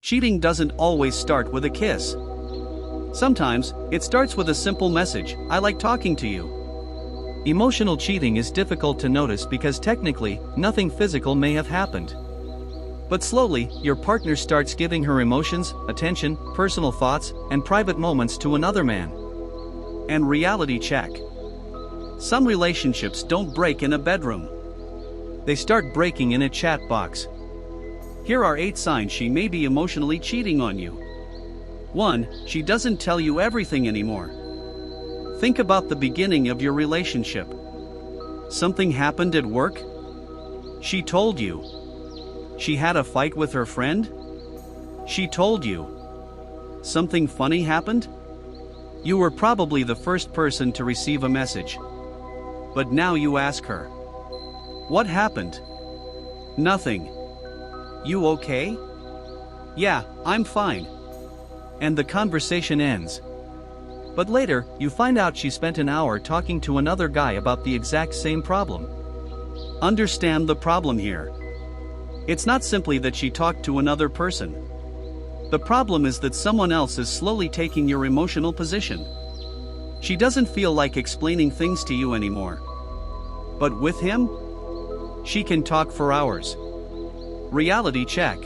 Cheating doesn't always start with a kiss. Sometimes, it starts with a simple message, "I like talking to you." Emotional cheating is difficult to notice because technically, nothing physical may have happened. But slowly, your partner starts giving her emotions, attention, personal thoughts, and private moments to another man. And reality check. Some relationships don't break in a bedroom. They start breaking in a chat box. Here are 8 signs she may be emotionally cheating on you. 1. She doesn't tell you everything anymore. Think about the beginning of your relationship. Something happened at work? She told you. She had a fight with her friend? She told you. Something funny happened? You were probably the first person to receive a message. But now you ask her. What happened? Nothing. You okay? Yeah, I'm fine. And the conversation ends. But later, you find out she spent an hour talking to another guy about the exact same problem. Understand the problem here. It's not simply that she talked to another person. The problem is that someone else is slowly taking your emotional position. She doesn't feel like explaining things to you anymore. But with him, she can talk for hours. Reality check.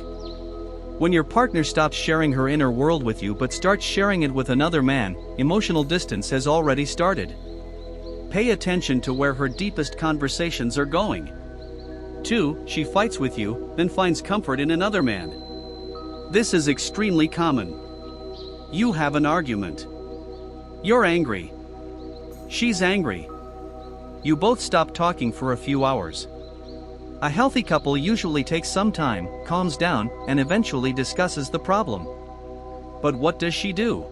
When your partner stops sharing her inner world with you but starts sharing it with another man, emotional distance has already started. Pay attention to where her deepest conversations are going. 2. She fights with you, then finds comfort in another man. This is extremely common. You have an argument. You're angry. She's angry. You both stop talking for a few hours. A healthy couple usually takes some time, calms down, and eventually discusses the problem. But what does she do?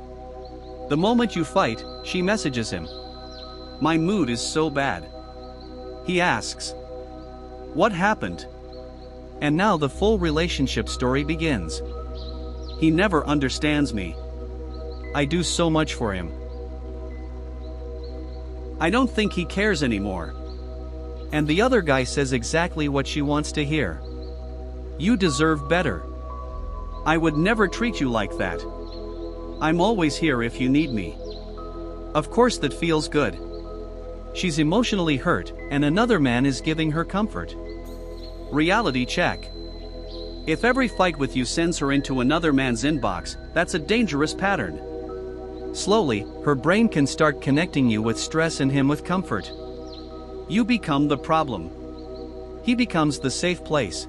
The moment you fight, she messages him. My mood is so bad. He asks. What happened? And now the full relationship story begins. He never understands me. I do so much for him. I don't think he cares anymore. And the other guy says exactly what she wants to hear. You deserve better. I would never treat you like that. I'm always here if you need me. Of course that feels good. She's emotionally hurt, and another man is giving her comfort. Reality check. If every fight with you sends her into another man's inbox, that's a dangerous pattern. Slowly, her brain can start connecting you with stress and him with comfort. You become the problem. He becomes the safe place.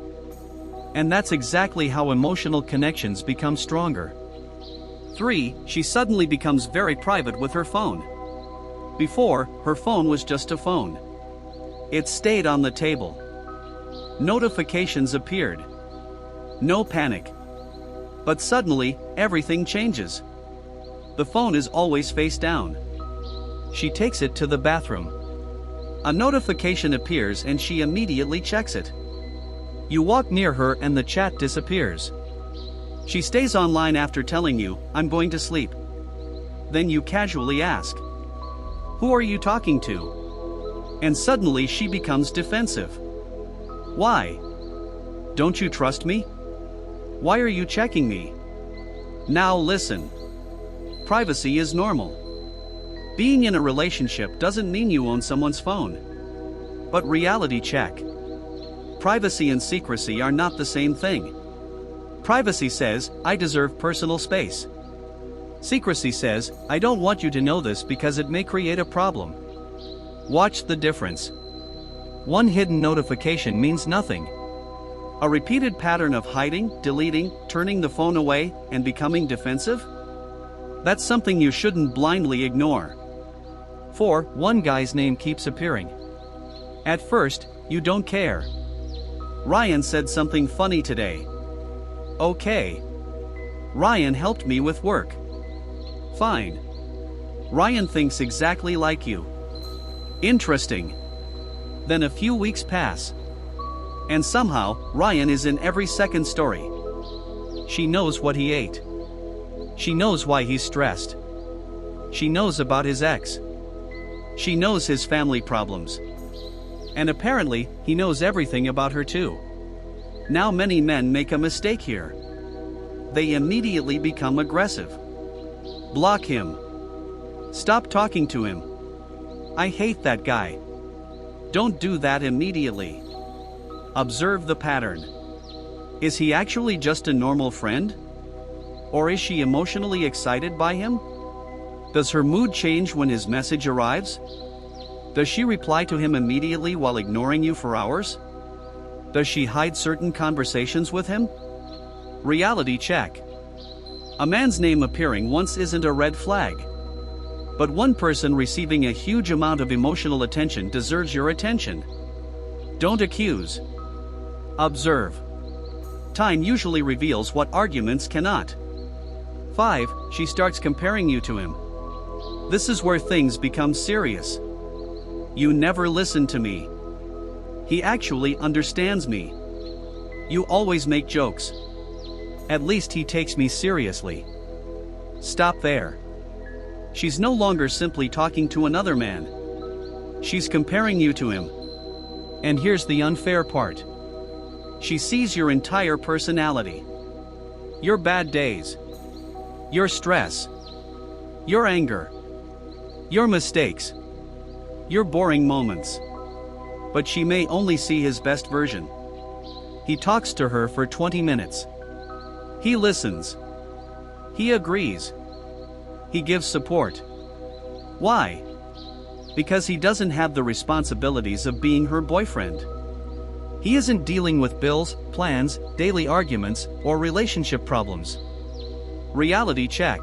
And that's exactly how emotional connections become stronger. 3. She suddenly becomes very private with her phone. Before, her phone was just a phone. It stayed on the table. Notifications appeared. No panic. But suddenly, everything changes. The phone is always face down. She takes it to the bathroom. A notification appears and she immediately checks it. You walk near her and the chat disappears. She stays online after telling you, I'm going to sleep. Then you casually ask, who are you talking to? And suddenly she becomes defensive. Why? Don't you trust me? Why are you checking me? Now listen. Privacy is normal. Being in a relationship doesn't mean you own someone's phone. But reality check. Privacy and secrecy are not the same thing. Privacy says, I deserve personal space. Secrecy says, I don't want you to know this because it may create a problem. Watch the difference. One hidden notification means nothing. A repeated pattern of hiding, deleting, turning the phone away, and becoming defensive? That's something you shouldn't blindly ignore. 4. One guy's name keeps appearing. At first, you don't care. Ryan said something funny today. Okay. Ryan helped me with work. Fine. Ryan thinks exactly like you. Interesting. Then a few weeks pass. And somehow, Ryan is in every second story. She knows what he ate. She knows why he's stressed. She knows about his ex. She knows his family problems. And apparently, he knows everything about her too. Now many men make a mistake here. they immediately become aggressive. Block him. Stop talking to him. I hate that guy. Don't do that immediately. Observe the pattern. Is he actually just a normal friend? Or is she emotionally excited by him? Does her mood change when his message arrives? Does she reply to him immediately while ignoring you for hours? Does she hide certain conversations with him? Reality check. A man's name appearing once isn't a red flag. But one person receiving a huge amount of emotional attention deserves your attention. Don't accuse. Observe. Time usually reveals what arguments cannot. 5. She starts comparing you to him. This is where things become serious. You never listen to me. He actually understands me. You always make jokes. At least he takes me seriously. Stop there. She's no longer simply talking to another man. She's comparing you to him. And here's the unfair part. She sees your entire personality. Your bad days. Your stress. Your anger. Your mistakes. Your boring moments. But she may only see his best version. He talks to her for 20 minutes. He listens. He agrees. He gives support. Why? Because he doesn't have the responsibilities of being her boyfriend. He isn't dealing with bills, plans, daily arguments, or relationship problems. Reality check.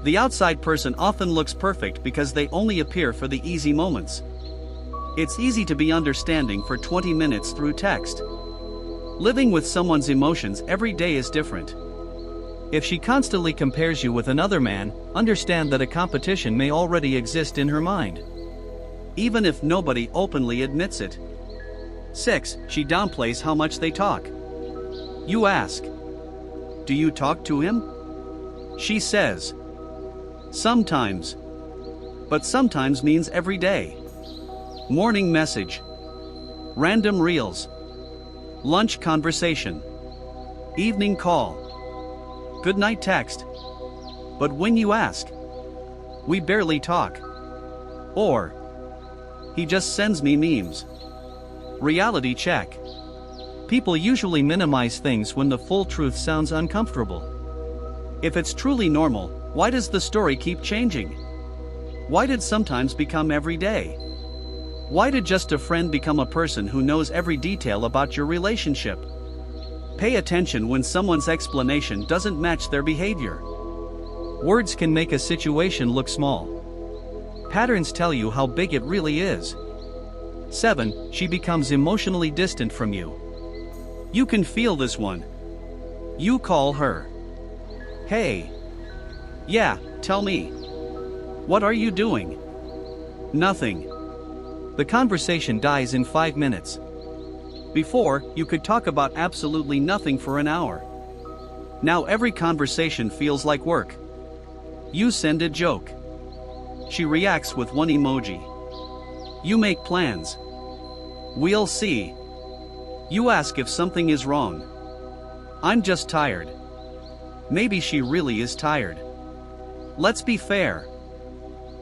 The outside person often looks perfect because they only appear for the easy moments. It's easy to be understanding for 20 minutes through text. Living with someone's emotions every day is different. If she constantly compares you with another man, understand that a competition may already exist in her mind. Even if nobody openly admits it. 6. She downplays how much they talk. You ask, do you talk to him? She says, sometimes. But sometimes means every day. Morning message. Random reels. Lunch conversation. Evening call. Good night text. But when you ask, we barely talk. Or, he just sends me memes. Reality check. People usually minimize things when the full truth sounds uncomfortable. If it's truly normal, why does the story keep changing? Why did sometimes become every day? Why did just a friend become a person who knows every detail about your relationship? Pay attention when someone's explanation doesn't match their behavior. Words can make a situation look small. Patterns tell you how big it really is. 7. She becomes emotionally distant from you. You can feel this one. You call her. Hey. Yeah, tell me. What are you doing? Nothing. The conversation dies in 5 minutes. Before, you could talk about absolutely nothing for an hour. Now every conversation feels like work. You send a joke. She reacts with one emoji. You make plans. We'll see. You ask if something is wrong. I'm just tired. Maybe she really is tired. Let's be fair.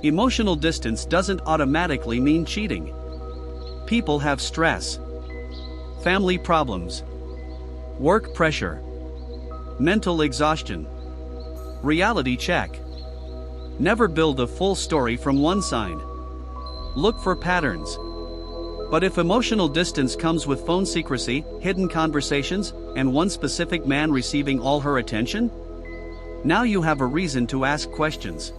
Emotional distance doesn't automatically mean cheating. People have stress, family problems, work pressure, mental exhaustion. Reality check. Never build a full story from one sign. Look for patterns. But if emotional distance comes with phone secrecy, hidden conversations, and one specific man receiving all her attention, now you have a reason to ask questions.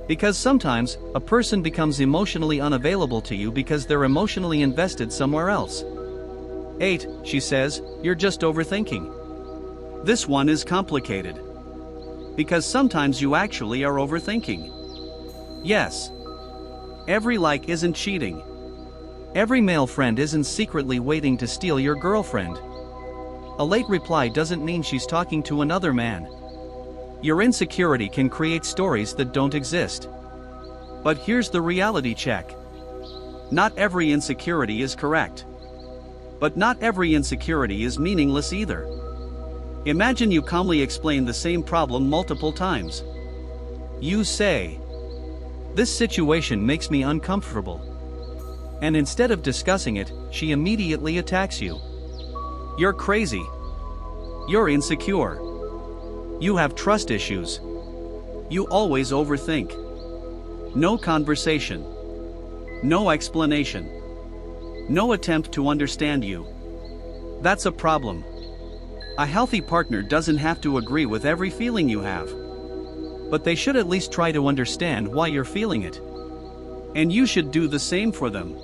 Because sometimes, a person becomes emotionally unavailable to you because they're emotionally invested somewhere else. 8. She says, you're just overthinking. This one is complicated. Because sometimes you actually are overthinking. Yes. Every like isn't cheating. Every male friend isn't secretly waiting to steal your girlfriend. A late reply doesn't mean she's talking to another man. Your insecurity can create stories that don't exist. But here's the reality check. Not every insecurity is correct. But not every insecurity is meaningless either. Imagine you calmly explain the same problem multiple times. You say, "This situation makes me uncomfortable." And instead of discussing it, she immediately attacks you. "You're crazy. You're insecure. You have trust issues. You always overthink." No conversation. No explanation. No attempt to understand you. That's a problem. A healthy partner doesn't have to agree with every feeling you have. But they should at least try to understand why you're feeling it. And you should do the same for them.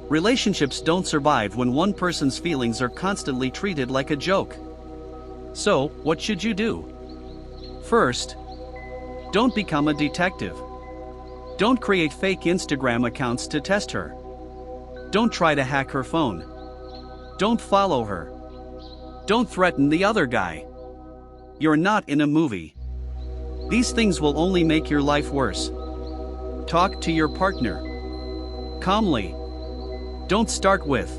Relationships don't survive when one person's feelings are constantly treated like a joke. So, what should you do? First, don't become a detective. Don't create fake Instagram accounts to test her. Don't try to hack her phone. Don't follow her. Don't threaten the other guy. You're not in a movie. These things will only make your life worse. Talk to your partner calmly. Don't start with,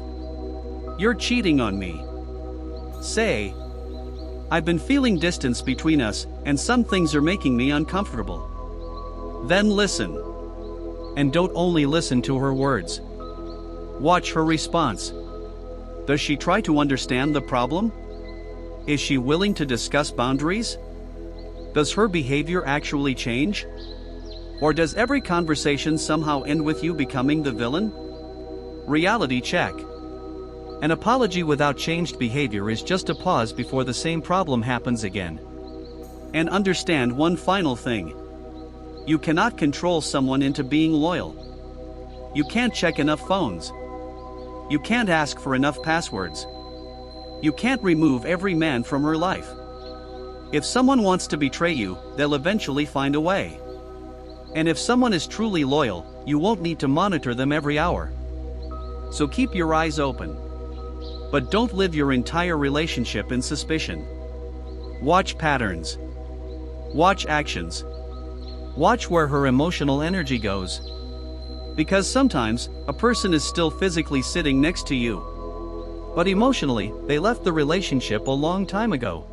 "You're cheating on me." Say, "I've been feeling distance between us, and some things are making me uncomfortable." Then listen. And don't only listen to her words. Watch her response. Does she try to understand the problem? Is she willing to discuss boundaries? Does her behavior actually change? Or does every conversation somehow end with you becoming the villain? Reality check. An apology without changed behavior is just a pause before the same problem happens again. And understand one final thing. You cannot control someone into being loyal. You can't check enough phones. You can't ask for enough passwords. You can't remove every man from her life. If someone wants to betray you, they'll eventually find a way. And if someone is truly loyal, you won't need to monitor them every hour. So keep your eyes open. But don't live your entire relationship in suspicion. Watch patterns. Watch actions. Watch where her emotional energy goes. Because sometimes, a person is still physically sitting next to you. But emotionally, they left the relationship a long time ago.